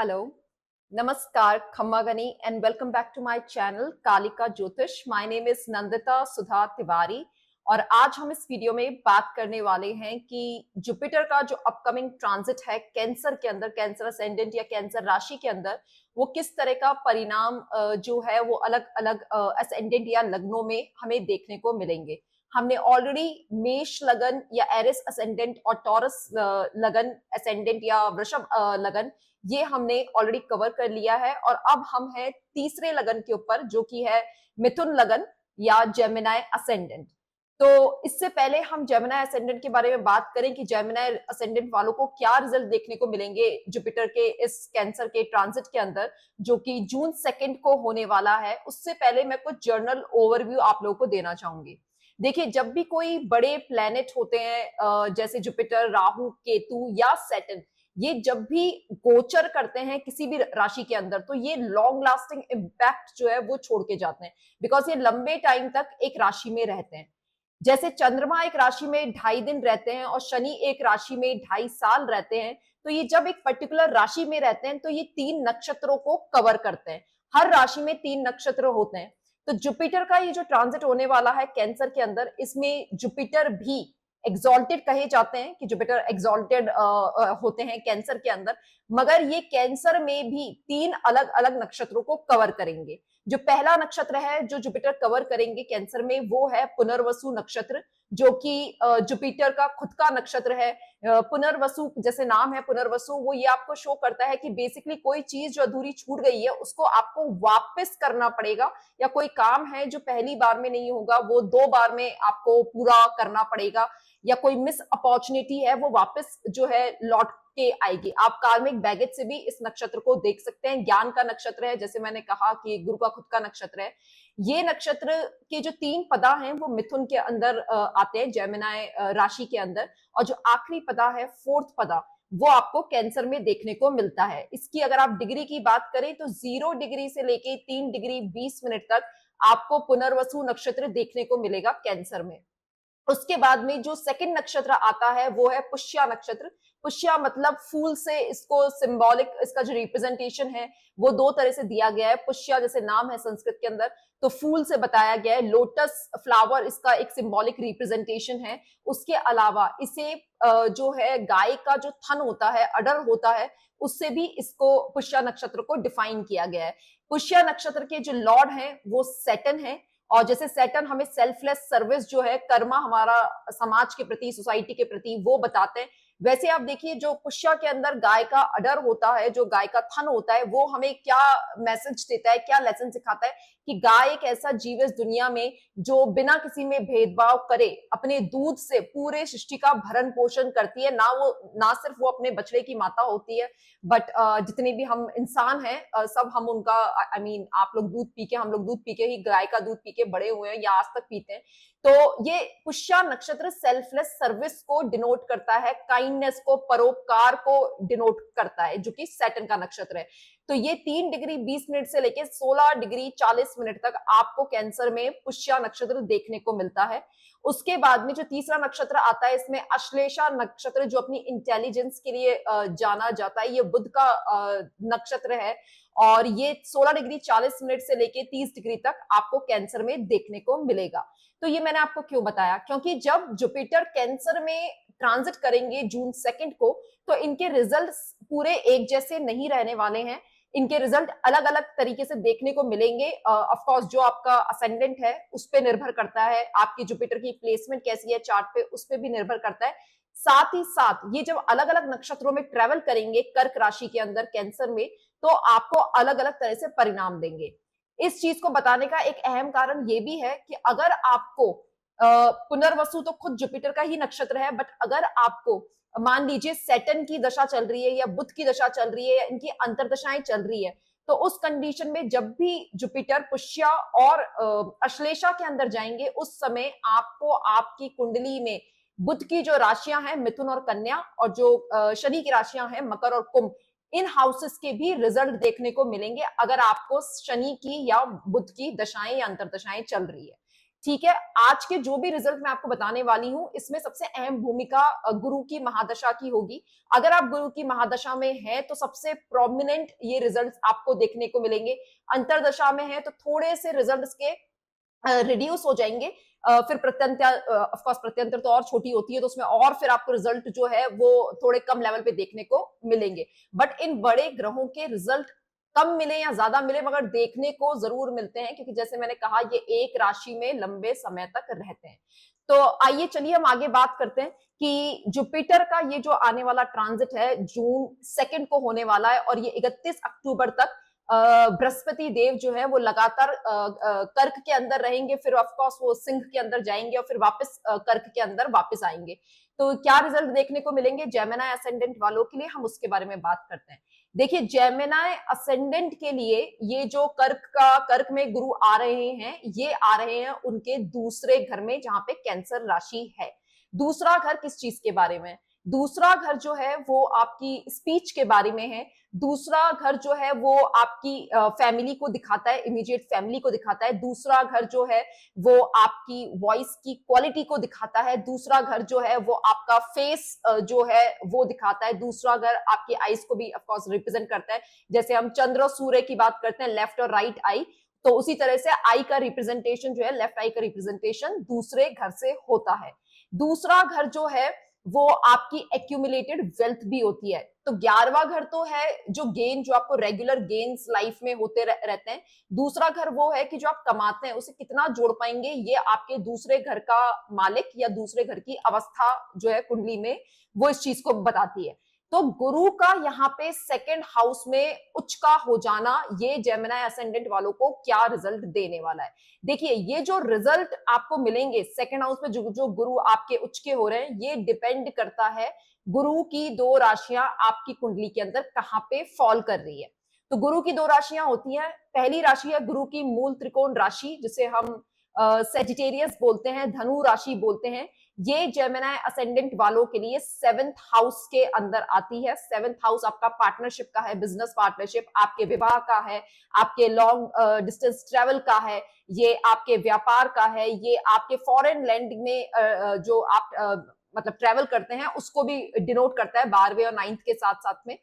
Hello, Namaskar, Khammagani, and welcome back to my channel Kalika Jyotish. My name is Nandita Sudha Tiwari और आज हम इस video में बात करने वाले हैं कि जुपिटर का जो अपकमिंग ट्रांजिट है कैंसर के अंदर, कैंसर असेंडेंट या कैंसर राशि के अंदर, वो किस तरह का परिणाम जो है वो अलग अलग असेंडेंट या लग्नों में हमें देखने को मिलेंगे। हमने ऑलरेडी मेष लगन या एरिस असेंडेंट और टॉरस लगन असेंडेंट या वृषभ लगन ये हमने ऑलरेडी कवर कर लिया है और अब हम हैं तीसरे लगन के ऊपर जो कि है मिथुन लगन या जेमिनाई असेंडेंट। तो इससे पहले हम जेमिनाई असेंडेंट के बारे में बात करें कि जेमिनाई असेंडेंट वालों को क्या रिजल्ट देखने को मिलेंगे जुपिटर के इस कैंसर के ट्रांजिट के अंदर जो कि जून 2 को होने वाला है, उससे पहले मैं कुछ जर्नल ओवरव्यू आप लोगों को देना चाहूंगी। देखिए, जब भी कोई बड़े प्लैनेट होते हैं जैसे जुपिटर, राहु, केतु या सैटर्न, ये जब भी गोचर करते हैं किसी भी राशि के अंदर तो ये लॉन्ग लास्टिंग इम्पैक्ट जो है वो छोड़ के जाते हैं, बिकॉज ये लंबे टाइम तक एक राशि में रहते हैं। जैसे चंद्रमा एक राशि में 2.5 दिन रहते हैं और शनि एक राशि में 2.5 साल रहते हैं, तो ये जब एक पर्टिकुलर राशि में रहते हैं तो ये 3 नक्षत्रों को कवर करते हैं। हर राशि में 3 नक्षत्र होते हैं। तो जुपिटर का ये जो ट्रांजिट होने वाला है कैंसर के अंदर, इसमें जुपिटर भी एग्जॉल्टेड कहे जाते हैं कि जुपिटर एग्जॉल्टेड होते हैं कैंसर के अंदर, मगर ये कैंसर में भी 3 अलग अलग नक्षत्रों को कवर करेंगे। जो पहला नक्षत्र है जो जुपिटर कवर करेंगे कैंसर में वो है पुनर्वसु नक्षत्र, जो कि जुपिटर का खुद का नक्षत्र है। पुनर्वसु जैसे नाम है पुनर्वसु, वो ये आपको शो करता है कि बेसिकली कोई चीज जो अधूरी छूट गई है उसको आपको वापस करना पड़ेगा, या कोई काम है जो पहली बार में नहीं होगा वो 2 बार में आपको पूरा करना पड़ेगा, या कोई मिस अपॉर्चुनिटी है वो वापस जो है लौट के आएगी। आप कार्मिक बैगेज से भी इस नक्षत्र को देख सकते हैं। ज्ञान का नक्षत्र है, जैसे मैंने कहा कि गुरु का खुद का नक्षत्र है। ये नक्षत्र के जो 3 पदा हैं वो मिथुन के अंदर आते हैं, जेमिनाई राशि के अंदर, और जो आखिरी पदा है 4th पदा वो आपको कैंसर में देखने को मिलता है। इसकी अगर आप डिग्री की बात करें तो 0 डिग्री से लेके 3 डिग्री 20 मिनट तक आपको पुनर्वसु नक्षत्र देखने को मिलेगा कैंसर में। उसके बाद में जो सेकंड नक्षत्र आता है वो है पुष्या नक्षत्र। पुष्या मतलब फूल से, इसको सिंबॉलिक, इसका जो रिप्रेजेंटेशन है वो 2 तरह से दिया गया है। पुष्या जैसे नाम है संस्कृत के अंदर तो फूल से बताया गया है, लोटस फ्लावर इसका एक सिंबॉलिक रिप्रेजेंटेशन है। उसके अलावा इसे जो है गाय का जो थन होता है, अडर होता है, उससे भी इसको पुष्या नक्षत्र को डिफाइन किया गया है। पुष्या नक्षत्र के जो लॉर्ड हैं वो सैटर्न है, और जैसे सैटर्न हमें सेल्फलेस सर्विस जो है, कर्मा हमारा समाज के प्रति, सोसाइटी के प्रति वो बताते हैं, वैसे आप देखिए जो पुष्या के अंदर गाय का अडर होता है, जो गाय का थन होता है, वो हमें क्या मैसेज देता है, क्या लेसन सिखाता है कि गाय एक ऐसा जीव इस दुनिया में जो बिना किसी में भेदभाव करे अपने दूध से पूरे सृष्टि का भरण पोषण करती है। ना सिर्फ वो अपने बछड़े की माता होती है, बट जितने भी हम इंसान हैं सब हम उनका, आई मीन आप लोग दूध पी के, हम लोग दूध पी के ही, गाय का दूध पी के बड़े हुए हैं या आज तक पीते हैं। तो ये पुष्या नक्षत्र सेल्फलेस सर्विस को डिनोट करता है, काइंडनेस को, परोपकार को डिनोट करता है, जो कि सैटर्न का नक्षत्र है। तो ये 3 डिग्री 20 मिनट से लेके 16 डिग्री 40 मिनट तक आपको कैंसर में पुष्या नक्षत्र देखने को मिलता है। उसके बाद में जो तीसरा नक्षत्र आता है इसमें अश्लेषा नक्षत्र, जो अपनी इंटेलिजेंस के लिए जाना जाता है। ये बुध का नक्षत्र है और ये 16 डिग्री 40 मिनट से लेके 30 डिग्री तक आपको कैंसर में देखने को मिलेगा। तो ये मैंने आपको क्यों बताया, क्योंकि जब जुपिटर कैंसर में ट्रांजिट करेंगे जून 2 को, तो इनके रिजल्ट पूरे एक जैसे नहीं रहने वाले हैं। इनके रिजल्ट अलग अलग तरीके से देखने को मिलेंगे। ऑफ कोर्स जो आपका असेंडेंट है उस पर निर्भर करता है, आपकी जुपिटर की प्लेसमेंट कैसी है चार्ट पे, उस पर भी निर्भर करता है। साथ ही साथ ये जब अलग अलग नक्षत्रों में ट्रेवल करेंगे कर्क राशि के अंदर कैंसर में, तो आपको अलग अलग तरह से परिणाम देंगे। इस चीज को बताने का एक अहम कारण ये भी है कि अगर आपको पुनर्वसु तो खुद जुपिटर का ही नक्षत्र है, बट अगर आपको मान लीजिए सैटर्न की दशा चल रही है या बुध की दशा चल रही है या इनकी अंतर्दशाएं चल रही है, तो उस कंडीशन में जब भी जुपिटर पुष्या और अश्लेषा के अंदर जाएंगे, उस समय आपको आपकी कुंडली में बुध की जो राशियां हैं मिथुन और कन्या, और जो शनि की राशियां हैं मकर और कुंभ, इन हाउसेस के भी रिजल्ट देखने को मिलेंगे अगर आपको शनि की या बुध की दशाएं या अंतर्दशाएं चल रही है। ठीक है। आज के जो भी रिजल्ट मैं आपको बताने वाली हूँ, इसमें सबसे अहम भूमिका गुरु की महादशा की होगी। अगर आप गुरु की महादशा में हैं तो सबसे प्रोमिनेंट ये रिजल्ट्स आपको देखने को मिलेंगे। अंतरदशा में है तो थोड़े से रिजल्ट्स के रिड्यूस हो जाएंगे। फिर प्रत्यंतर, ऑफ कोर्स प्रत्यंतर तो और छोटी होती है, तो उसमें और फिर आपको रिजल्ट जो है वो थोड़े कम लेवल पे देखने को मिलेंगे। बट इन बड़े ग्रहों के रिजल्ट कम मिले या ज्यादा मिले, मगर देखने को जरूर मिलते हैं, क्योंकि जैसे मैंने कहा ये एक राशि में लंबे समय तक रहते हैं। तो आइए चलिए हम आगे बात करते हैं कि जुपिटर का ये जो आने वाला ट्रांजिट है जून 2 को होने वाला है, और ये 31 अक्टूबर तक बृहस्पति देव जो है वो लगातार कर्क के अंदर रहेंगे, फिर ऑफ कोर्स वो सिंह के अंदर जाएंगे और फिर वापस कर्क के अंदर वापस आएंगे। तो क्या रिजल्ट देखने को मिलेंगे जेमिनी असेंडेंट वालों के लिए, हम उसके बारे में बात करते हैं। देखिए जेमिनी असेंडेंट के लिए ये जो कर्क में गुरु आ रहे हैं, ये आ रहे हैं उनके दूसरे घर में, जहां पे कैंसर राशि है। दूसरा घर किस चीज के बारे में? दूसरा घर जो है वो आपकी स्पीच के बारे में है। दूसरा घर जो है वो आपकी फैमिली को दिखाता है, इमीडिएट फैमिली को दिखाता है। दूसरा घर जो है वो आपकी वॉइस की क्वालिटी को दिखाता है। दूसरा घर जो है वो आपका फेस जो है वो दिखाता है। दूसरा घर आपकी आईज को भी ऑफ कोर्स रिप्रेजेंट करता है। जैसे हम चंद्र और सूर्य की बात करते हैं, लेफ्ट और राइट आई, तो उसी तरह से आई का रिप्रेजेंटेशन जो है, लेफ्ट आई का रिप्रेजेंटेशन दूसरे घर से होता है। दूसरा घर जो है वो आपकी एक्यूमुलेटेड वेल्थ भी होती है। तो 11वां घर तो है जो गेन, जो आपको रेगुलर गेन्स लाइफ में होते रहते हैं। दूसरा घर वो है कि जो आप कमाते हैं उसे कितना जोड़ पाएंगे, ये आपके दूसरे घर का मालिक या दूसरे घर की अवस्था जो है कुंडली में, वो इस चीज को बताती है। तो गुरु का यहाँ पे सेकंड हाउस में उच्च का हो जाना, ये जेमिनी असेंडेंट वालों को क्या रिजल्ट देने वाला है? देखिए ये जो रिजल्ट आपको मिलेंगे सेकंड हाउस में, जो गुरु आपके उच्च के हो रहे हैं, ये डिपेंड करता है गुरु की 2 राशियां आपकी कुंडली के अंदर कहां पे फॉल कर रही है। तो गुरु की 2 राशियां होती हैं। पहली राशि है गुरु की मूल त्रिकोण राशि, जिसे हम सेजिटेरियस बोलते हैं, धनु राशि बोलते हैं। ये जेमिनी असेंडेंट वालों के लिए 7th हाउस के अंदर आती है। 7th हाउस आपका पार्टनरशिप का है, बिजनेस पार्टनरशिप, आपके विवाह का है, आपके लॉन्ग डिस्टेंस ट्रेवल का है, ये आपके व्यापार का है, ये आपके फॉरेन लैंड में जो आप मतलब ट्रेवल करते हैं उसको भी डिनोट करता है, 12वें और 9th के साथ साथ में।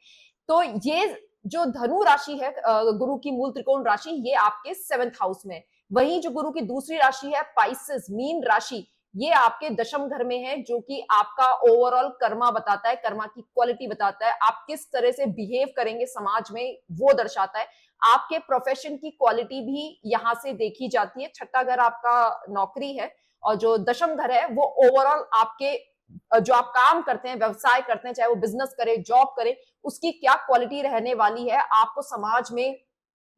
तो ये जो धनु राशि है गुरु की मूल त्रिकोण राशि, ये आपके 7th हाउस में। वहीं जो गुरु की दूसरी राशि है पाइसेस, मीन राशि, ये आपके दशम घर में है, जो कि आपका ओवरऑल कर्मा बताता है, कर्मा की क्वालिटी बताता है, आप किस तरह से बिहेव करेंगे समाज में वो दर्शाता है। आपके प्रोफेशन की क्वालिटी भी यहां से देखी जाती है। छठा घर आपका नौकरी है, और जो दशम घर है वो ओवरऑल आपके जो आप काम करते हैं, व्यवसाय करते हैं, चाहे वो बिजनेस करे, जॉब करे, उसकी क्या क्वालिटी रहने वाली है, आपको समाज में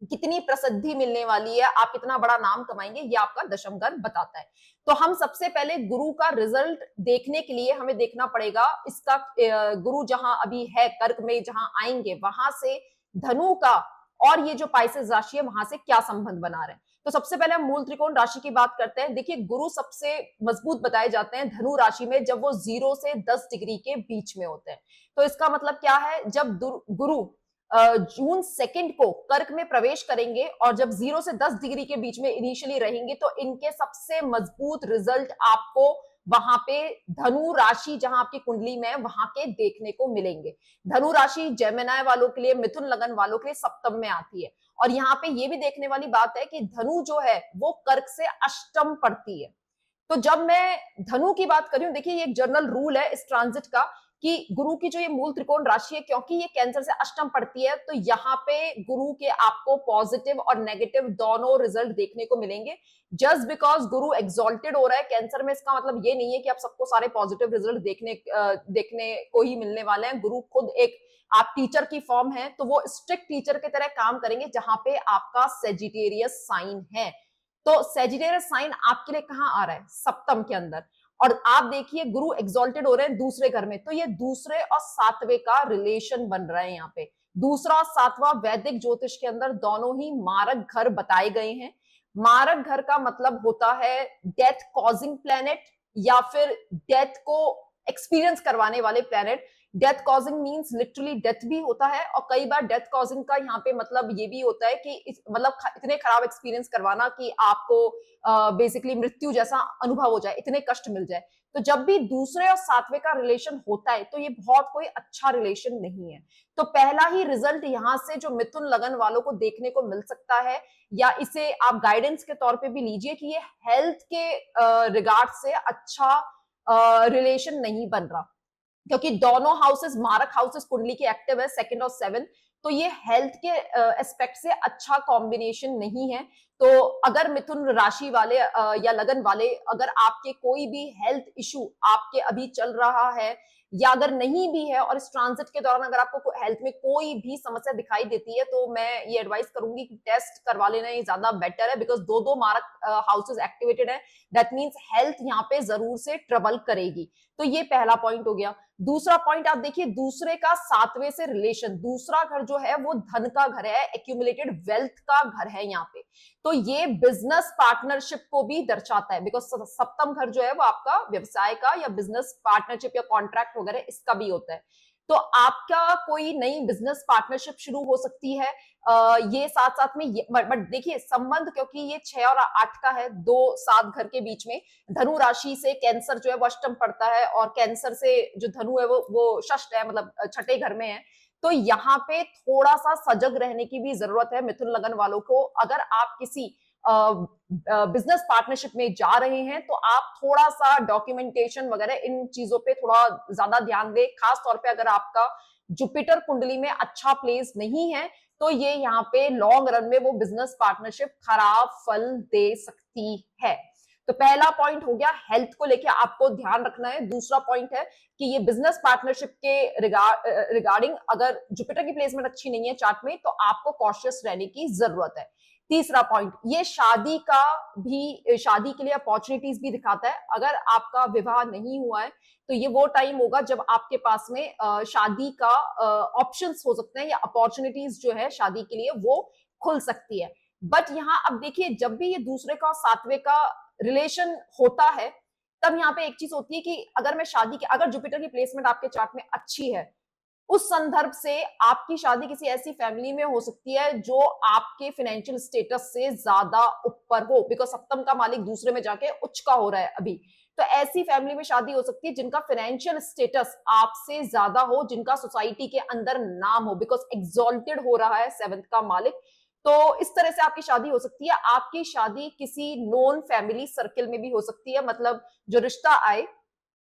कितनी प्रसिद्धि मिलने वाली है, आप कितना बड़ा नाम कमाएंगे, ये आपका दशम घर बताता है। तो हम सबसे पहले गुरु का रिजल्ट देखने के लिए हमें देखना पड़ेगा इसका गुरु जहां अभी है कर्क में, जहां आएंगे वहां से धनु का और ये जो पाइसेस राशि है वहां से क्या संबंध बना रहे हैं। तो सबसे पहले हम मूल त्रिकोण राशि की बात करते हैं। देखिए गुरु सबसे मजबूत बताए जाते हैं धनु राशि में जब वो 0 से 10 डिग्री के बीच में होते हैं। तो इसका मतलब क्या है, जब गुरु जून 2 को कर्क में प्रवेश करेंगे और जब 0 से 10 डिग्री के बीच में इनिशियली रहेंगे, तो इनके सबसे मजबूत रिजल्ट आपको वहां पे धनु राशि जहां आपकी कुंडली में है वहां के देखने को मिलेंगे। धनु राशि जेमिनी वालों के लिए, मिथुन लगन वालों के लिए सप्तम में आती है। और यहाँ पे ये भी देखने वाली बात है कि धनु जो है वो कर्क से अष्टम पड़ती है। तो जब मैं धनु की बात कर रही हूँ, देखिए ये एक जनरल रूल है इस ट्रांजिट का कि गुरु की जो ये मूल त्रिकोण राशि है, क्योंकि ये कैंसर से अष्टम पड़ती है, तो यहाँ पे गुरु के आपको पॉजिटिव और नेगेटिव दोनों रिजल्ट देखने को मिलेंगे। जस्ट बिकॉज गुरु एक्सॉल्टेड हो रहा है कैंसर में, इसका मतलब ये नहीं है कि आप सबको सारे पॉजिटिव रिजल्ट देखने को ही मिलने वाले हैं। गुरु खुद एक आप टीचर की फॉर्म है, तो वो स्ट्रिक्ट टीचर की तरह काम करेंगे जहां पे आपका सेजिटेरियस साइन है। तो सेजिटेरियस साइन आपके लिए कहां आ रहा है? सप्तम के अंदर। और आप देखिए गुरु एक्सॉल्टेड हो रहे हैं दूसरे घर में, तो ये दूसरे और 7वें का रिलेशन बन रहा है। यहाँ पे दूसरा और 7वां वैदिक ज्योतिष के अंदर दोनों ही मारक घर बताए गए हैं। मारक घर का मतलब होता है डेथ कॉजिंग प्लेनेट या फिर डेथ को एक्सपीरियंस करवाने वाले planet. Death causing means literally death भी होता है, और कई बार डेथ कॉजिंग का यहाँ पे मतलब ये भी होता है कि मतलब इतने खराब एक्सपीरियंस करवाना कि आपको बेसिकली मृत्यु जैसा अनुभव हो जाए, इतने कष्ट मिल जाए। तो जब भी दूसरे और सातवें का रिलेशन होता है तो ये बहुत कोई अच्छा रिलेशन नहीं है। तो पहला ही रिजल्ट यहाँ से जो मिथुन लगन वालों को देखने को मिल सकता है, या इसे आप गाइडेंस के तौर पे भी लीजिए कि ये हेल्थ के रिगार्ड से अच्छा रिलेशन नहीं बन रहा, क्योंकि दोनों हाउसेस, मारक हाउसेस कुंडली की एक्टिव है, सेकंड और सेवन, तो ये हेल्थ के एस्पेक्ट से अच्छा कॉम्बिनेशन नहीं है। तो अगर मिथुन राशि वाले या लगन वाले, अगर आपके कोई भी हेल्थ इशू आपके अभी चल रहा है, या अगर नहीं भी है, और इस ट्रांजिट के दौरान अगर आपको हेल्थ में कोई भी समस्या दिखाई देती है, तो मैं ये एडवाइस करूंगी कि टेस्ट करवा लेना ये ज्यादा बेटर है, बिकॉज दो दो मारक हाउसेस एक्टिवेटेड है, दैट मीन्स हेल्थ यहाँ पे जरूर से ट्रबल करेगी। तो ये पहला पॉइंट हो गया। दूसरा पॉइंट आप देखिए, दूसरे का सातवें से रिलेशन, दूसरा घर जो है वो धन का घर है, एक्यूमुलेटेड वेल्थ का घर है यहाँ पे। तो ये बिजनेस पार्टनरशिप को भी दर्शाता है, बिकॉज सप्तम घर जो है वो आपका व्यवसाय का या बिजनेस पार्टनरशिप या कॉन्ट्रैक्ट वगैरह इसका भी होता है। तो आपका कोई नई बिजनेस पार्टनरशिप शुरू हो सकती है। ये साथ साथ में बट देखिए संबंध, क्योंकि ये 6 और 8 का है, 2 7 घर के बीच में, धनु राशि से कैंसर जो है वो अष्टम पड़ता है, और कैंसर से जो धनु है वो षष्ठ है, मतलब छठे घर में है। तो यहाँ पे थोड़ा सा सजग रहने की भी जरूरत है मिथुन लगन वालों को। अगर आप किसी बिजनेस पार्टनरशिप में जा रहे हैं तो आप थोड़ा सा डॉक्यूमेंटेशन वगैरह इन चीजों पे थोड़ा ज्यादा ध्यान दें, खास तौर पे अगर आपका जुपिटर कुंडली में अच्छा प्लेस नहीं है, तो ये यहाँ पे लॉन्ग रन में वो बिजनेस पार्टनरशिप खराब फल दे सकती है। तो पहला पॉइंट हो गया, हेल्थ को लेके आपको ध्यान रखना है। दूसरा पॉइंट है कि ये बिजनेस पार्टनरशिप के रिगार्डिंग अगर जुपिटर की प्लेसमेंट अच्छी नहीं है चार्ट में, तो आपको कॉशियस रहने की जरूरत है। तीसरा पॉइंट, ये शादी का भी, शादी के लिए अपॉर्चुनिटीज भी दिखाता है। अगर आपका विवाह नहीं हुआ है तो ये वो टाइम होगा जब आपके पास में शादी का ऑप्शंस हो सकते हैं, या अपॉर्चुनिटीज जो है शादी के लिए वो खुल सकती है। बट यहाँ अब देखिए, जब भी ये दूसरे का सातवें का रिलेशन होता है, तब यहाँ पे एक चीज होती है कि अगर मैं शादी की, अगर जुपिटर की प्लेसमेंट आपके चार्ट में अच्छी है, उस संदर्भ से आपकी शादी किसी ऐसी फैमिली में हो सकती है जो आपके फाइनेंशियल स्टेटस से ज्यादा ऊपर हो, बिकॉज सप्तम का मालिक दूसरे में जाके उच्च का हो रहा है अभी। तो ऐसी फैमिली में शादी हो सकती है जिनका फाइनेंशियल स्टेटस आपसे ज्यादा हो, जिनका सोसाइटी के अंदर नाम हो, बिकॉज एग्जॉल्टेड हो रहा है सेवंथ का मालिक। तो इस तरह से आपकी शादी हो सकती है। आपकी शादी किसी नॉन फैमिली सर्किल में भी हो सकती है, मतलब जो रिश्ता आए,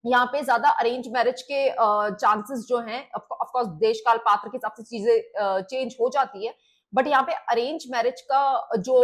यहाँ पे ज्यादा अरेंज मैरिज के चांसेस जो हैं, ऑफ कोर्स देश काल पात्र के हिसाब से चीजें चेंज हो जाती है, बट यहाँ पे अरेंज मैरिज का जो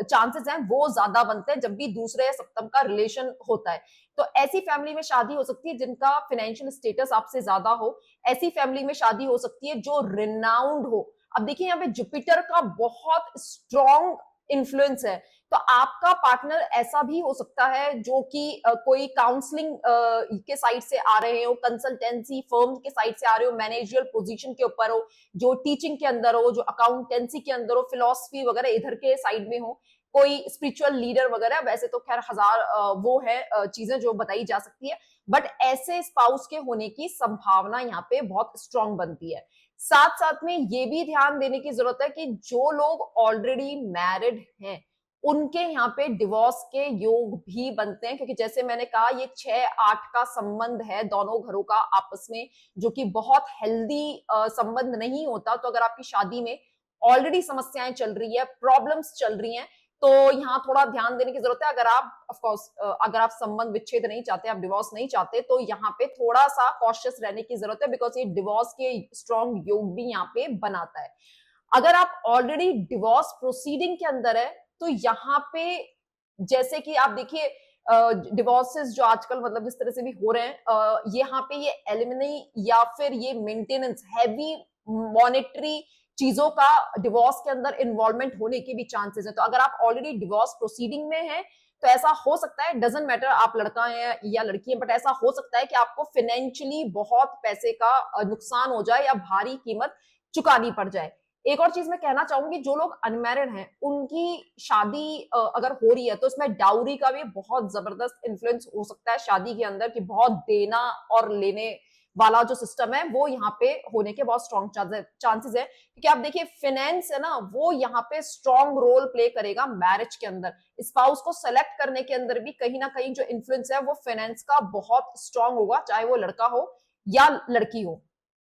चांसेस हैं वो ज्यादा बनते हैं जब भी दूसरे या सप्तम का रिलेशन होता है। तो ऐसी फैमिली में शादी हो सकती है जिनका फाइनेंशियल स्टेटस आपसे ज्यादा हो, ऐसी फैमिली में शादी हो सकती है जो रिनाउंड हो। अब देखिए, यहाँ पे जुपिटर का बहुत स्ट्रॉन्ग इन्फ्लुएंस है, तो आपका पार्टनर ऐसा भी हो सकता है जो कि कोई काउंसलिंग के साइड से आ रहे हो, कंसल्टेंसी फर्म के साइड से आ रहे हो, मैनेजरियल पोजीशन के ऊपर हो, जो टीचिंग के अंदर हो, जो अकाउंटेंसी के अंदर हो, फिलोसफी वगैरह इधर के साइड में हो, कोई स्पिरिचुअल लीडर वगैरह। वैसे तो खैर हजार वो है चीजें जो बताई जा सकती है, बट ऐसे स्पाउस के होने की संभावना यहाँ पे बहुत स्ट्रांग बनती है। साथ साथ में ये भी ध्यान देने की जरूरत है कि जो लोग ऑलरेडी मैरिड हैं उनके यहाँ पे डिवोर्स के योग भी बनते हैं, क्योंकि जैसे मैंने कहा ये 6 8 का संबंध है दोनों घरों का आपस में, जो कि बहुत हेल्दी संबंध नहीं होता। तो अगर आपकी शादी में ऑलरेडी समस्याएं चल रही है, प्रॉब्लम्स चल रही हैं, तो यहाँ थोड़ा ध्यान देने की जरूरत है। अगर आप ऑफ कोर्स अगर आप संबंध विच्छेद नहीं चाहते, आप डिवोर्स नहीं चाहते, तो यहाँ पे थोड़ा सा कॉशियस रहने की जरूरत है, बिकॉज ये डिवोर्स के स्ट्रॉन्ग योग भी यहाँ पे बनाता है। अगर आप ऑलरेडी डिवोर्स प्रोसीडिंग के अंदर है, तो यहाँ पे जैसे कि आप देखिए डिवोर्सेस जो आजकल मतलब जिस तरह से भी हो रहे हैं, यहाँ पे ये एलिमनी या फिर ये मेंटेनेंस, हैवी मॉनेटरी चीजों का डिवोर्स के अंदर इन्वॉल्वमेंट होने के भी चांसेस है। तो अगर आप ऑलरेडी डिवोर्स प्रोसीडिंग में हैं, तो ऐसा हो सकता है, डजंट मैटर आप लड़का है या लड़की है, बट ऐसा हो सकता है कि आपको फाइनेंशियली बहुत पैसे का नुकसान हो जाए या भारी कीमत चुकानी पड़ जाए। एक और चीज मैं कहना चाहूंगी, जो लोग अनमैरिड हैं उनकी शादी अगर हो रही है तो इसमें डाउरी का भी बहुत जबरदस्त इन्फ्लुएंस हो सकता है शादी के अंदर, कि बहुत देना और लेने वाला जो सिस्टम है वो यहाँ पे होने के बहुत स्ट्रॉन्ग चांसेस है, क्योंकि आप देखिए फाइनेंस है ना, वो यहाँ पे स्ट्रॉन्ग रोल प्ले करेगा मैरिज के अंदर। स्पाउस को सेलेक्ट करने के अंदर भी कहीं ना कहीं जो इन्फ्लुएंस है वो फाइनेंस का बहुत स्ट्रॉन्ग होगा, चाहे वो लड़का हो या लड़की हो।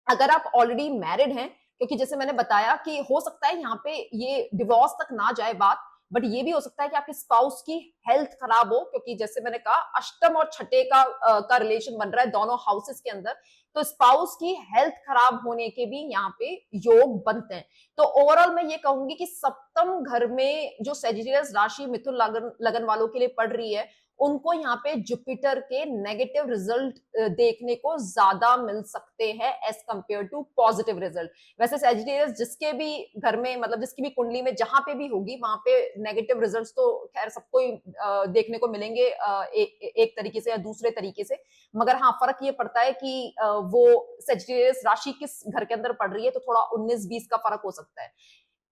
अगर आप ऑलरेडी मैरिड हैं, क्योंकि जैसे मैंने बताया कि हो सकता है यहाँ पे ये डिवोर्स तक ना जाए बात, बट ये भी हो सकता है कि आपके स्पाउस की हेल्थ खराब हो, क्योंकि जैसे मैंने कहा अष्टम और छठे का रिलेशन बन रहा है दोनों हाउसेस के अंदर, तो स्पाउस की हेल्थ खराब होने के भी यहाँ पे योग बनते हैं। तो ओवरऑल मैं ये कहूंगी कि सप्तम घर में जो सेजिटेरियस राशि मिथुन लगन लगन वालों के लिए पड़ रही है, उनको यहाँ पे जुपिटर के नेगेटिव रिजल्ट देखने को ज्यादा मिल सकते हैं as compare to positive result. वैसे सेजिटेरियस जिसके भी घर में, मतलब जिसकी भी कुंडली में जहां पे भी होगी, वहां पे नेगेटिव रिजल्ट्स तो खैर सबको ही देखने को मिलेंगे एक तरीके से या दूसरे तरीके से, मगर हाँ फर्क ये पड़ता है कि वो सेजिटेरियस राशि किस घर के अंदर पड़ रही है, तो थोड़ा 19-20 का फर्क हो सकता है।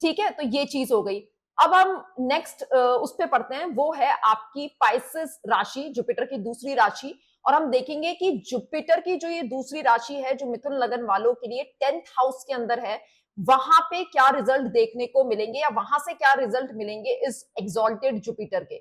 ठीक है, तो ये चीज हो गई। अब हम नेक्स्ट उस पे पढ़ते हैं, वो है आपकी पाइसेस राशि, जुपिटर की दूसरी राशि। और हम देखेंगे कि जुपिटर की जो ये दूसरी राशि है, जो मिथुन लगन वालों के लिए 10th हाउस के अंदर है, वहां पे क्या रिजल्ट देखने को मिलेंगे, या वहां से क्या रिजल्ट मिलेंगे इस एग्जॉल्टेड जुपिटर के।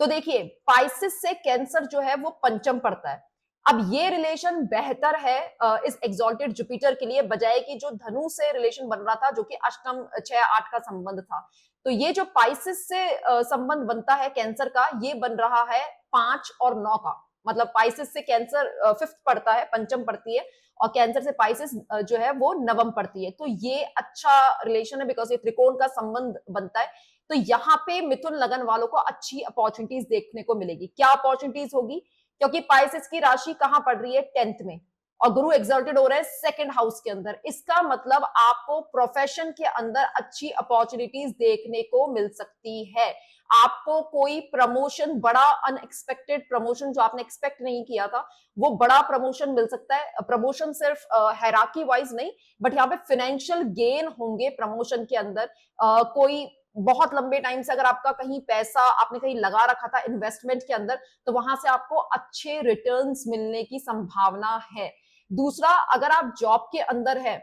तो देखिए पाइसेस से कैंसर जो है वो पंचम पड़ता है। अब ये रिलेशन बेहतर है इस एग्जॉल्टेड जुपिटर के लिए, बजाय कि जो धनु से रिलेशन बन रहा था, जो कि अष्टम 6-8 का संबंध था। तो ये जो पाइसिस से संबंध बनता है कैंसर का, ये बन रहा है 5 और 9 का। मतलब पाइसिस से कैंसर फिफ्थ पड़ता है, पंचम पड़ती है, और कैंसर से पाइसिस जो है वो नवम पड़ती है। तो ये अच्छा रिलेशन है, बिकॉज ये त्रिकोण का संबंध बनता है। तो यहाँ पे मिथुन लगन वालों को अच्छी अपॉर्चुनिटीज देखने को मिलेगी। क्या अपॉर्चुनिटीज होगी, क्योंकि पाइसेस की राशि कहां पड़ रही है, 10th में, और गुरु एक्सल्टेड हो रहा है सेकंड हाउस के अंदर। इसका मतलब आपको प्रोफेशन के अंदर अच्छी अपॉर्चुनिटीज देखने को मिल सकती है। आपको कोई प्रमोशन, बड़ा अनएक्सपेक्टेड प्रमोशन जो आपने एक्सपेक्ट नहीं किया था, वो बड़ा प्रमोशन मिल सकता है। प्रमोशन सिर्फ हायरार्की वाइज नहीं, बट यहाँ पे फाइनेंशियल गेन होंगे प्रमोशन के अंदर। कोई बहुत लंबे टाइम से अगर आपका कहीं पैसा आपने कहीं लगा रखा था इन्वेस्टमेंट के अंदर, तो वहां से आपको अच्छे रिटर्न्स मिलने की संभावना है। दूसरा, अगर आप जॉब के अंदर है,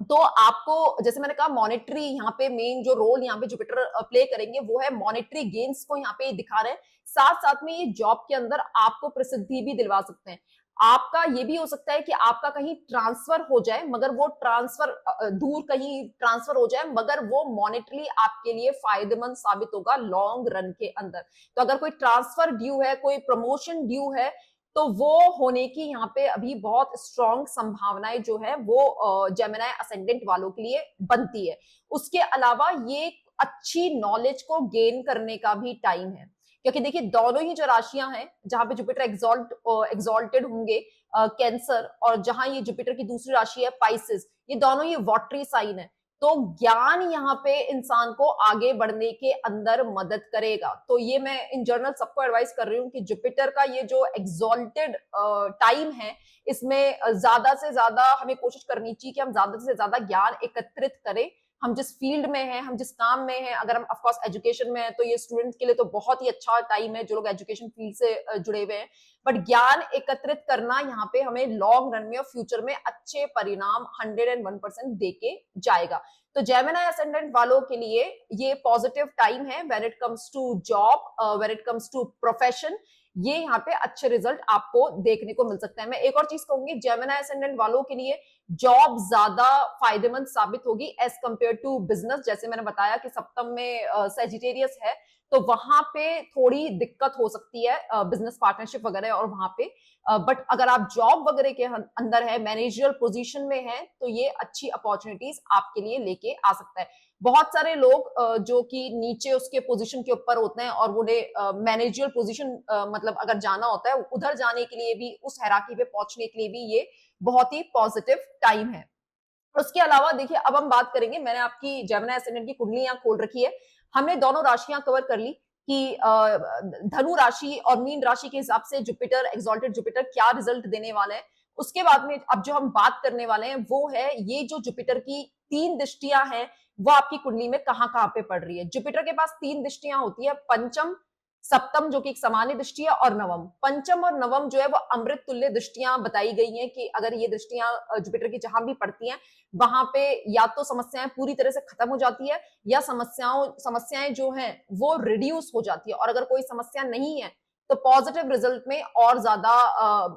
तो आपको, जैसे मैंने कहा, मॉनेटरी यहाँ पे मेन जो रोल यहाँ पे जुपिटर प्ले करेंगे वो है मॉनेटरी गेन्स को यहाँ पे दिखा रहे हैं। साथ साथ में ये जॉब के अंदर आपको प्रसिद्धि भी दिलवा सकते हैं। आपका ये भी हो सकता है कि आपका कहीं ट्रांसफर हो जाए, मगर वो ट्रांसफर दूर कहीं ट्रांसफर हो जाए, मगर वो मॉनेटरी आपके लिए फायदेमंद साबित होगा लॉन्ग रन के अंदर। तो अगर कोई ट्रांसफर ड्यू है, कोई प्रमोशन ड्यू है, तो वो होने की यहाँ पे अभी बहुत स्ट्रॉन्ग संभावनाएं जो है वो जेमिनी असेंडेंट वालों के लिए बनती है। उसके अलावा ये अच्छी नॉलेज को गेन करने का भी टाइम है, क्योंकि देखिए दोनों ही जो राशियां हैं, जहां पे जुपिटर एग्जॉल्टेड होंगे कैंसर, और जहां ये जुपिटर की दूसरी राशि है पाइसेस, ये दोनों ही वाटरी साइन है। तो ज्ञान यहाँ पे इंसान को आगे बढ़ने के अंदर मदद करेगा। तो ये मैं इन जनरल सबको एडवाइस कर रही हूँ कि जुपिटर का ये जो एग्जॉल्टेड टाइम है, इसमें ज्यादा से ज्यादा हमें कोशिश करनी चाहिए कि हम ज्यादा से ज्यादा ज्ञान एकत्रित करें। हम जिस फील्ड में हैं, हम जिस काम में हैं, अगर हम ऑफकोर्स एजुकेशन में हैं, तो ये स्टूडेंट्स के लिए तो बहुत ही अच्छा टाइम है जो लोग एजुकेशन फील्ड से जुड़े हुए हैं। बट ज्ञान एकत्रित करना यहाँ पे हमें लॉन्ग रन में और फ्यूचर में अच्छे परिणाम 101% देके जाएगा। तो जेमिनी असेंडेंट वालों के लिए ये पॉजिटिव टाइम है when it comes to job, when it comes to profession. ये यहाँ पे अच्छे रिजल्ट आपको देखने को मिल सकते हैं। मैं एक और चीज कहूंगी, जेमिनी असेंडेंट वालों के लिए जॉब ज्यादा फायदेमंद साबित होगी एज कंपेयर टू बिजनेस। जैसे मैंने बताया कि सप्तम में सेजिटेरियस है, तो वहां पे थोड़ी दिक्कत हो सकती है बिजनेस पार्टनरशिप वगैरह और वहां पे। बट अगर आप जॉब वगैरह के अंदर है, मैनेजरियल पोजीशन में है, तो ये अच्छी अपॉर्चुनिटीज आपके लिए लेके आ सकता है। बहुत सारे लोग जो कि नीचे उसके पोजीशन के ऊपर होते हैं और उन्हें मैनेजरियल पोजीशन मतलब अगर जाना होता है, उधर जाने के लिए भी, उस हैरार्की पे पहुंचने के लिए भी ये बहुत ही पॉजिटिव टाइम है। उसके अलावा देखिए, अब हम बात करेंगे, मैंने आपकी जेमिनी असेंडेंट की कुंडली यहाँ खोल रखी है। हमने दोनों राशियां कवर कर ली कि धनु राशि और मीन राशि के हिसाब से जुपिटर, एग्जॉल्टेड जुपिटर क्या रिजल्ट देने वाले हैं। उसके बाद में अब जो हम बात करने वाले हैं वो है ये जो जुपिटर की 3 दृष्टियां हैं, वो आपकी कुंडली में कहां कहां पे पड़ रही है। जुपिटर के पास 3 दृष्टियां होती है, पंचम, सप्तम जो कि एक सामान्य दृष्टि है, और नवम। पंचम और नवम जो है वो अमृत तुल्य दृष्टियां बताई गई हैं कि अगर ये दृष्टियां जुपिटर की जहां भी पड़ती हैं वहां पे या तो समस्याएं पूरी तरह से खत्म हो जाती है या समस्याएं जो हैं वो रिड्यूस हो जाती है, और अगर कोई समस्या नहीं है तो पॉजिटिव रिजल्ट में और ज्यादा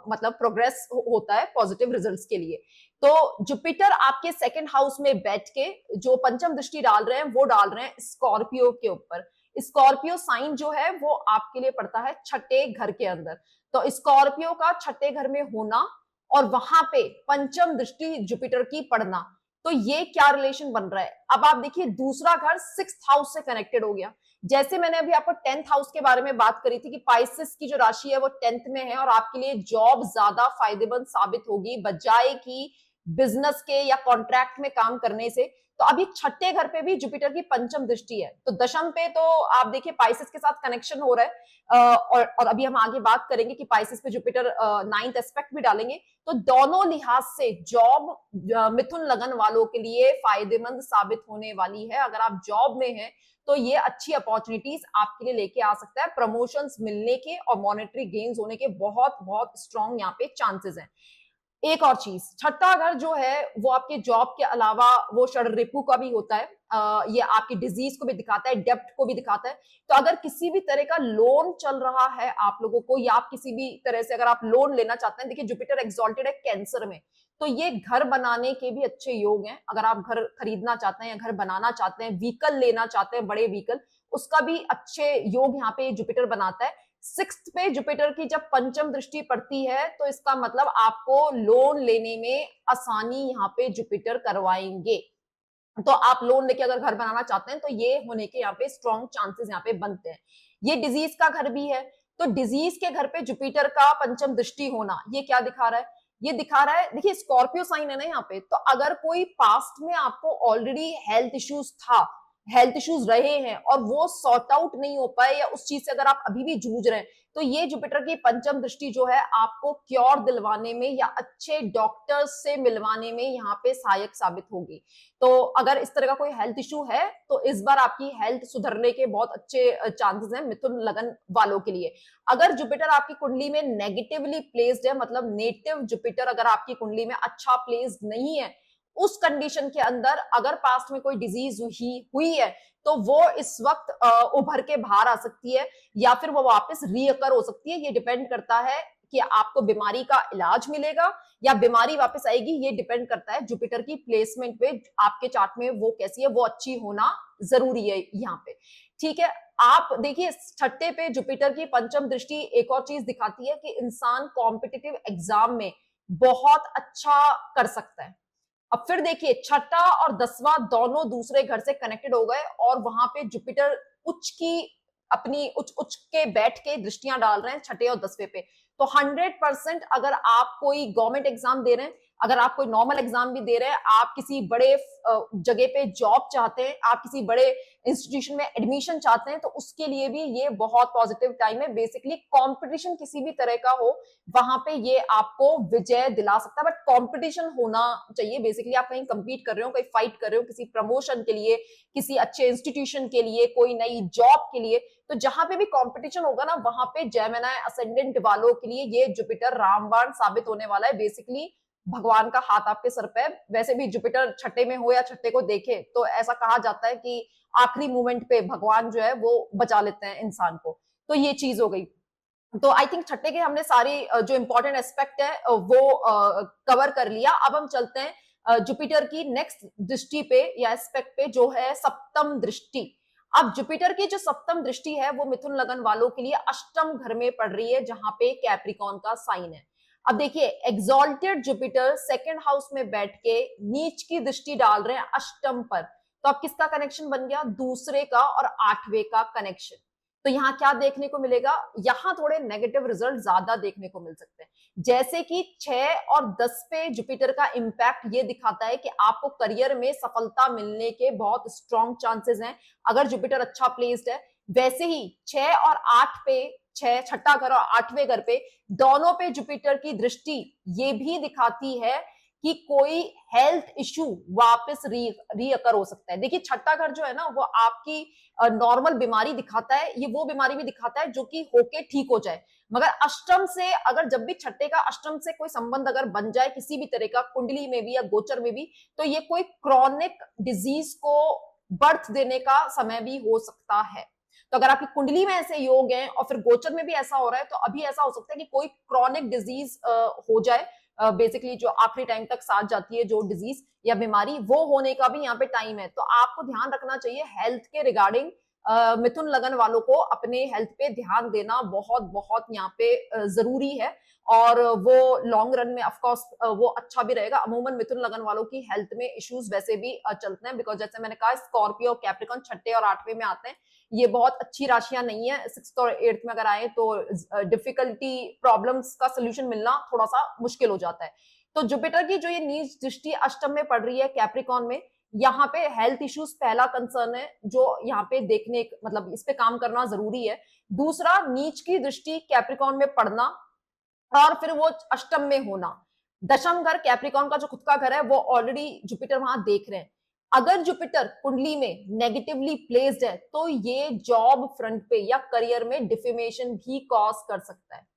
मतलब प्रोग्रेस होता है पॉजिटिव रिजल्ट्स के लिए। तो जुपिटर आपके सेकंड हाउस में बैठ के जो पंचम दृष्टि डाल रहे हैं वो डाल रहे हैं स्कॉर्पियो के ऊपर। स्कॉर्पियो साइन जो है वो आपके लिए पड़ता है छठे घर के अंदर। तो स्कॉर्पियो का छठे घर में होना और वहां पे पंचम दृष्टि जुपिटर की पड़ना, तो ये क्या रिलेशन बन रहा है। अब आप देखिए दूसरा घर सिक्स्थ हाउस से कनेक्टेड हो गया। जैसे मैंने अभी आपको टेंथ हाउस के बारे में बात करी थी कि पाइसेस की जो राशि है वो टेंथ में है और आपके लिए जॉब ज्यादा फायदेमंद साबित होगी बजाय कि बिजनेस के या कॉन्ट्रैक्ट में काम करने से। तो अभी छठे घर पे भी जुपिटर की पंचम दृष्टि है, तो दशम पे तो आप देखिए पाइसेस के साथ कनेक्शन हो रहा है। और अभी हम आगे बात करेंगे कि पाइसेस पे जुपिटर नाइन्थ एस्पेक्ट भी डालेंगे। तो दोनों लिहाज से जॉब मिथुन लगन वालों के लिए फायदेमंद साबित होने वाली है। अगर आप जॉब में हैं तो ये अच्छी अपॉर्चुनिटीज आपके लिए लेके आ सकता है। प्रमोशंस मिलने के और मॉनेटरी गेन्स होने के बहुत बहुत स्ट्रॉन्ग यहाँ पे चांसेस हैं। एक और चीज, छठा घर जो है वो आपके जॉब के अलावा वो षड्रिपु का भी होता है। ये आपकी डिजीज को भी दिखाता है, डेप्ट को भी दिखाता है। तो अगर किसी भी तरह का लोन चल रहा है आप लोगों को, या आप किसी भी तरह से अगर आप लोन लेना चाहते हैं, देखिए जुपिटर एक्सॉल्टेड है कैंसर में, तो ये घर बनाने के भी अच्छे योग हैं। अगर आप घर खरीदना चाहते हैं या घर बनाना चाहते हैं, व्हीकल लेना चाहते हैं, बड़े व्हीकल, उसका भी अच्छे योग यहाँ पे जुपिटर बनाता है। सिक्स्थ पे जुपिटर की जब पंचम दृष्टि पड़ती है तो इसका मतलब आपको लोन लेने में आसानी यहाँ पे जुपिटर करवाएंगे। तो आप लोन लेके अगर घर बनाना चाहते हैं तो ये होने के यहाँ पे स्ट्रॉन्ग चांसेस यहाँ पे बनते हैं। ये डिजीज का घर भी है, तो डिजीज के घर पे जुपिटर का पंचम दृष्टि होना ये क्या दिखा रहा है, ये दिखा रहा है, देखिए स्कॉर्पियो साइन है ना यहाँ पे, तो अगर कोई पास्ट में आपको ऑलरेडी हेल्थ इश्यूज था, हेल्थ इश्यूज रहे हैं और वो सॉर्ट आउट नहीं हो पाए या उस चीज से अगर आप अभी भी जूझ रहे हैं, तो ये जुपिटर की पंचम दृष्टि जो है आपको क्योर दिलवाने में या अच्छे डॉक्टर्स से मिलवाने में यहाँ पे सहायक साबित होगी। तो अगर इस तरह का कोई हेल्थ इशू है तो इस बार आपकी हेल्थ सुधरने के बहुत अच्छे चांसेस हैं मिथुन लगन वालों के लिए। अगर जुपिटर आपकी कुंडली में नेगेटिवली प्लेस्ड है, मतलब नेटिव जुपिटर अगर आपकी कुंडली में अच्छा प्लेस्ड नहीं है, उस कंडीशन के अंदर अगर पास्ट में कोई डिजीज हुई है तो वो इस वक्त उभर के बाहर आ सकती है या फिर वो वापस रीअकर हो सकती है। ये डिपेंड करता है कि आपको बीमारी का इलाज मिलेगा या बीमारी वापस आएगी, ये डिपेंड करता है जुपिटर की प्लेसमेंट पे, आपके चार्ट में वो कैसी है, वो अच्छी होना जरूरी है यहाँ पे। ठीक है, आप देखिए छठे पे जुपिटर की पंचम दृष्टि एक और चीज दिखाती है कि इंसान कॉम्पिटिटिव एग्जाम में बहुत अच्छा कर सकता है। अब फिर देखिए छठा और दसवां दोनों दूसरे घर से कनेक्टेड हो गए और वहां पे जुपिटर उच्च की अपनी उच्च उच्च के बैठ के दृष्टियां डाल रहे हैं छठे और दसवें पे। तो 100% अगर आप कोई गवर्नमेंट एग्जाम दे रहे हैं, अगर आप कोई नॉर्मल एग्जाम भी दे रहे हैं, आप किसी बड़े जगह पे जॉब चाहते हैं, आप किसी बड़े इंस्टीट्यूशन में एडमिशन चाहते हैं, तो उसके लिए भी ये बहुत पॉजिटिव टाइम है। बेसिकली कंपटीशन किसी भी तरह का हो वहां पे ये आपको विजय दिला सकता है, बट कंपटीशन होना चाहिए। बेसिकली आप कहीं कंपीट कर रहे हो, कहीं फाइट कर रहे हो किसी प्रमोशन के लिए, किसी अच्छे इंस्टीट्यूशन के लिए, कोई नई जॉब के लिए, तो जहां पे भी कंपटीशन होगा ना वहां पे जेमिनी असेंडेंट वालों के लिए ये जुपिटर रामबाण साबित होने वाला है। बेसिकली भगवान का हाथ आपके सर पे। वैसे भी जुपिटर छठे में हो या छठे को देखे तो ऐसा कहा जाता है कि आखिरी मोमेंट पे भगवान जो है वो बचा लेते हैं इंसान को। तो ये चीज हो गई। तो आई थिंक छठे के हमने सारी जो इंपॉर्टेंट एस्पेक्ट है वो कवर कर लिया। अब हम चलते हैं जुपिटर की नेक्स्ट दृष्टि पे या एस्पेक्ट पे, जो है सप्तम दृष्टि। अब जुपिटर की जो सप्तम दृष्टि है वो मिथुन लगन वालों के लिए अष्टम घर में पड़ रही है जहां पे कैप्रिकॉन का साइन है। अब देखिए एग्जॉल्टेड जुपिटर सेकंड हाउस में बैठ के नीच की दृष्टि डाल रहे हैं अष्टम पर। तो अब किसका कनेक्शन बन गया, दूसरे का और आठवें का कनेक्शन। तो यहाँ क्या देखने को मिलेगा, यहाँ थोड़े नेगेटिव रिजल्ट ज्यादा देखने को मिल सकते हैं। जैसे कि 6 और 10 पे जुपिटर का इंपैक्ट ये दिखाता है कि आपको करियर में सफलता मिलने के बहुत स्ट्रॉन्ग चांसेस हैं अगर जुपिटर अच्छा प्लेस्ड है। वैसे ही 6 और 8 पे, 6 छठा घर और 8वें घर पे, दोनों पे जुपिटर की दृष्टि ये भी दिखाती है कि कोई हेल्थ इश्यू वापस रीअकर हो सकता है। देखिए छठा घर जो है ना वो आपकी नॉर्मल बीमारी दिखाता है, ये वो बीमारी भी दिखाता है जो कि होके ठीक हो जाए। मगर अष्टम से अगर जब भी छठे का अष्टम से कोई संबंध अगर बन जाए किसी भी तरह का, कुंडली में भी या गोचर में भी, तो ये कोई क्रॉनिक डिजीज को बर्थ देने का समय भी हो सकता है। तो अगर आपकी कुंडली में ऐसे योग हैं और फिर गोचर में भी ऐसा हो रहा है, तो अभी ऐसा हो सकता है कि कोई क्रॉनिक डिजीज हो जाए, बेसिकली जो आखिरी टाइम तक साथ जाती है, जो डिजीज या बीमारी, वो होने का भी यहाँ पे टाइम है। तो आपको ध्यान रखना चाहिए हेल्थ के रिगार्डिंग। मिथुन लगन वालों को अपने हेल्थ पे ध्यान देना बहुत बहुत यहाँ पे जरूरी है, और वो लॉन्ग रन में ऑफकोर्स वो अच्छा भी रहेगा। अमूमन मिथुन लगन वालों की हेल्थ में इश्यूज वैसे भी चलते हैं, बिकॉज जैसे मैंने कहा स्कॉर्पियो कैप्रिकॉन छठे और आठवें में आते हैं, ये बहुत अच्छी राशियां नहीं है। सिक्स्थ और एट्थ में अगर आए तो डिफिकल्टी, प्रॉब्लम्स का सोल्यूशन मिलना थोड़ा सा मुश्किल हो जाता है। तो जुपिटर की जो ये नीच दृष्टि अष्टम में पड़ रही है कैप्रिकॉन में, यहाँ पे हेल्थ इश्यूज पहला कंसर्न है जो यहाँ पे देखने, मतलब इस पे काम करना जरूरी है। दूसरा, नीच की दृष्टि कैप्रिकॉन में पड़ना और फिर वो अष्टम में होना। दशम घर कैप्रिकॉन का जो खुद का घर है वो ऑलरेडी जुपिटर वहां देख रहे हैं। अगर जुपिटर कुंडली में नेगेटिवली प्लेस्ड है तो ये जॉब फ्रंट पे या करियर में डिफेमेशन भी कॉज कर सकता है।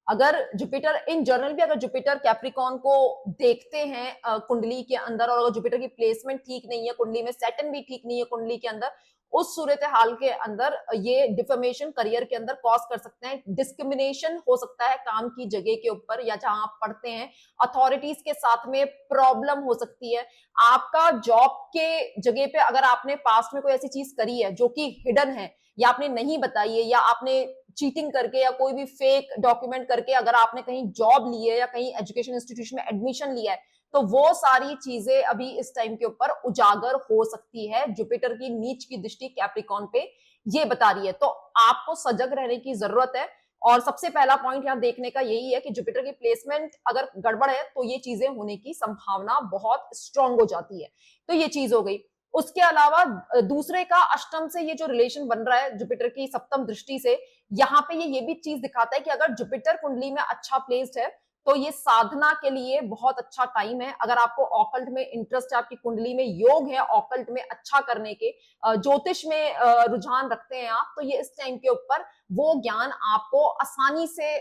अगर जुपिटर इन जनरल भी, अगर जुपिटर कैप्रिकॉन को देखते हैं कुंडली के अंदर, और अगर जुपिटर की प्लेसमेंट ठीक नहीं है कुंडली में, सैटर्न भी ठीक नहीं है कुंडली के अंदर, उस सूरत हाल के अंदर ये डिफेमेशन करियर के अंदर कॉज कर सकते हैं। डिस्क्रिमिनेशन हो सकता है काम की जगह के ऊपर या जहां आप पढ़ते हैं, अथॉरिटीज के साथ में प्रॉब्लम हो सकती है। आपका जॉब के जगह पे अगर आपने पास्ट में कोई ऐसी चीज करी है जो कि हिडन है, या आपने नहीं बताई है, या आपने चीटिंग करके या कोई भी फेक डॉक्यूमेंट करके अगर आपने कहीं जॉब ली है या कहीं एजुकेशन इंस्टीट्यूशन में एडमिशन लिया है, तो वो सारी चीजें अभी इस टाइम के ऊपर उजागर हो सकती है। जुपिटर की नीच की दृष्टि कैप्रिकॉन पे ये बता रही है, तो आपको सजग रहने की जरूरत है। और सबसे पहला पॉइंट यहाँ देखने का यही है कि जुपिटर की प्लेसमेंट अगर गड़बड़ है तो ये चीजें होने की संभावना बहुत स्ट्रांग हो जाती है। तो ये चीज हो गई। उसके अलावा दूसरे का अष्टम से ये जो रिलेशन बन रहा है जुपिटर की सप्तम दृष्टि से, यहाँ पे ये भी चीज दिखाता है कि अगर जुपिटर कुंडली में अच्छा प्लेस्ड है तो ये साधना के लिए बहुत अच्छा टाइम है। अगर आपको ऑकल्ट में इंटरेस्ट है, आपकी कुंडली में योग है ऑकल्ट में अच्छा करने के, ज्योतिष में रुझान रखते हैं आप, तो ये इस टाइम के ऊपर वो ज्ञान आपको आसानी से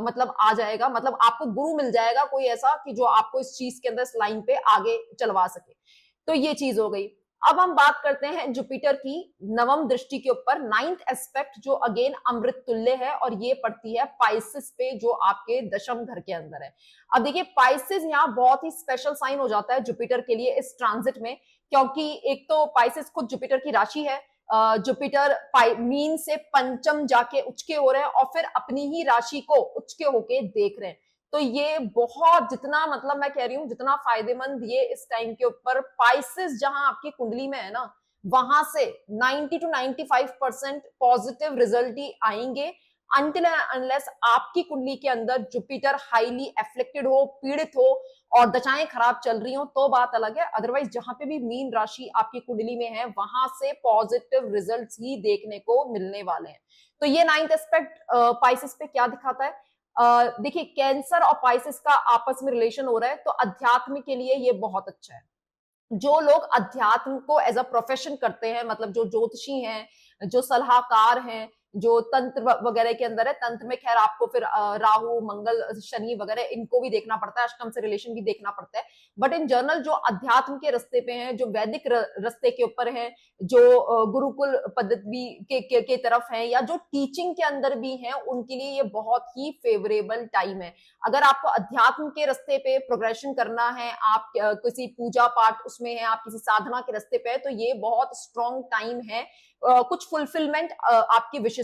मतलब आ जाएगा, मतलब आपको गुरु मिल जाएगा कोई ऐसा कि जो आपको इस चीज के अंदर, इस लाइन पे आगे चलवा सके। तो ये चीज हो गई। अब हम बात करते हैं जुपिटर की नवम दृष्टि के ऊपर, नाइन्थ एस्पेक्ट, जो अगेन अमृत तुल्य है, और ये पड़ती है पाइसिस पे जो आपके दशम घर के अंदर है। अब देखिए पाइसिस यहाँ बहुत ही स्पेशल साइन हो जाता है जुपिटर के लिए इस ट्रांजिट में, क्योंकि एक तो पाइसिस खुद जुपिटर की राशि है। जुपिटर मीन से पंचम जाके उचके हो रहे हैं और फिर अपनी ही राशि को उचके होके देख रहे हैं। तो ये बहुत, जितना मतलब मैं कह रही हूँ जितना फायदेमंद ये इस टाइम के ऊपर पाइसेस जहां आपकी कुंडली में है ना, वहां से 90 to 95% पॉजिटिव रिजल्ट ही आएंगे, अनटिल अनलेस आपकी कुंडली के अंदर जुपिटर हाईली एफ्लिक्टेड हो, पीड़ित हो और दशाएं खराब चल रही हो, तो बात अलग है। अदरवाइज जहां पे भी मीन राशि आपकी कुंडली में है वहां से पॉजिटिव रिजल्ट्स ही देखने को मिलने वाले हैं। तो ये नाइन्थ एस्पेक्ट पाइसेस पे क्या दिखाता है? देखिए कैंसर और पाइसेस का आपस में रिलेशन हो रहा है, तो अध्यात्म के लिए ये बहुत अच्छा है। जो लोग अध्यात्म को एज अ प्रोफेशन करते हैं, मतलब जो ज्योतिषी हैं, जो सलाहकार हैं, जो तंत्र वगैरह के अंदर है, तंत्र में खैर आपको फिर राहु मंगल शनि वगैरह इनको भी देखना पड़ता है, अष्टम से रिलेशन भी देखना पड़ता है। बट इन जनरल जो अध्यात्म के रास्ते पे हैं, जो वैदिक रास्ते के ऊपर हैं, जो गुरुकुल पद्धति के तरफ हैं, या जो टीचिंग के अंदर भी हैं, उनके लिए ये बहुत ही फेवरेबल टाइम है। अगर आपको अध्यात्म के रास्ते पे प्रोग्रेशन करना है, आप किसी पूजा पाठ उसमें है, आप किसी साधना के रास्ते पे है, तो ये बहुत स्ट्रॉन्ग टाइम है। कुछ फुलफिलमेंट आपकी विशेष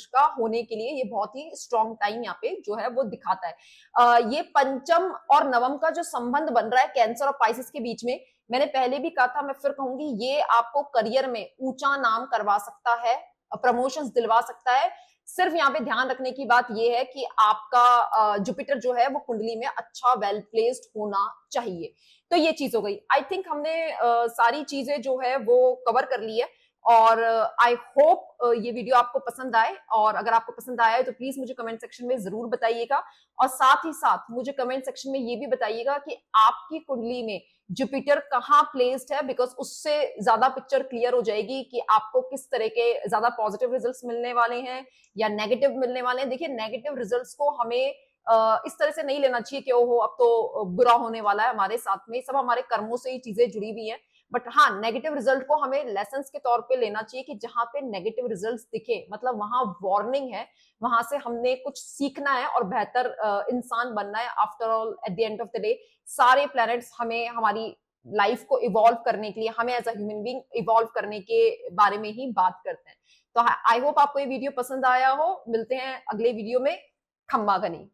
का होने के लिए ये बहुत ही स्ट्रॉन्ग टाइम यहाँ पे जो है वो दिखाता है। ये पंचम और नवम का जो संबंध बन रहा है कैंसर और पाइसेस के बीच में, मैंने पहले भी कहा था, मैं फिर कहूंगी, ये आपको करियर में ऊंचा नाम करवा सकता है, प्रमोशंस दिलवा सकता है। सिर्फ यहाँ पे ध्यान रखने की बात यह है कि आपका जुपिटर जो है वो कुंडली में अच्छा वेल प्लेस्ड होना चाहिए। तो ये चीज हो गई। आई थिंक हमने सारी चीजें जो है वो कवर कर ली है, और आई होप ये वीडियो आपको पसंद आए, और अगर आपको पसंद आया है तो प्लीज मुझे कमेंट सेक्शन में जरूर बताइएगा। और साथ ही साथ मुझे कमेंट सेक्शन में ये भी बताइएगा कि आपकी कुंडली में जुपिटर कहाँ प्लेस्ड है, बिकॉज उससे ज्यादा पिक्चर क्लियर हो जाएगी कि आपको किस तरह के ज्यादा पॉजिटिव रिजल्ट्स मिलने वाले हैं या नेगेटिव मिलने वाले हैं। देखिए, नेगेटिव रिजल्ट्स को हमें इस तरह से नहीं लेना चाहिए कि ओहो अब तो बुरा होने वाला है हमारे साथ में, सब हमारे कर्मों से ही चीजें जुड़ी हुई हैं। बट हाँ, नेगेटिव रिजल्ट को हमें लेसन के तौर पे लेना चाहिए कि जहां पे नेगेटिव रिजल्ट दिखे मतलब वहां वार्निंग है, वहां से हमने कुछ सीखना है और बेहतर इंसान बनना है। After all at the end of the day सारे प्लैनेट्स हमें हमारी लाइफ को इवॉल्व करने के लिए, हमें as a human being evolve करने के बारे में ही बात करते हैं। तो आई होप आपको ये वीडियो पसंद आया हो। मिलते हैं अगले वीडियो में। खम्मा गनी।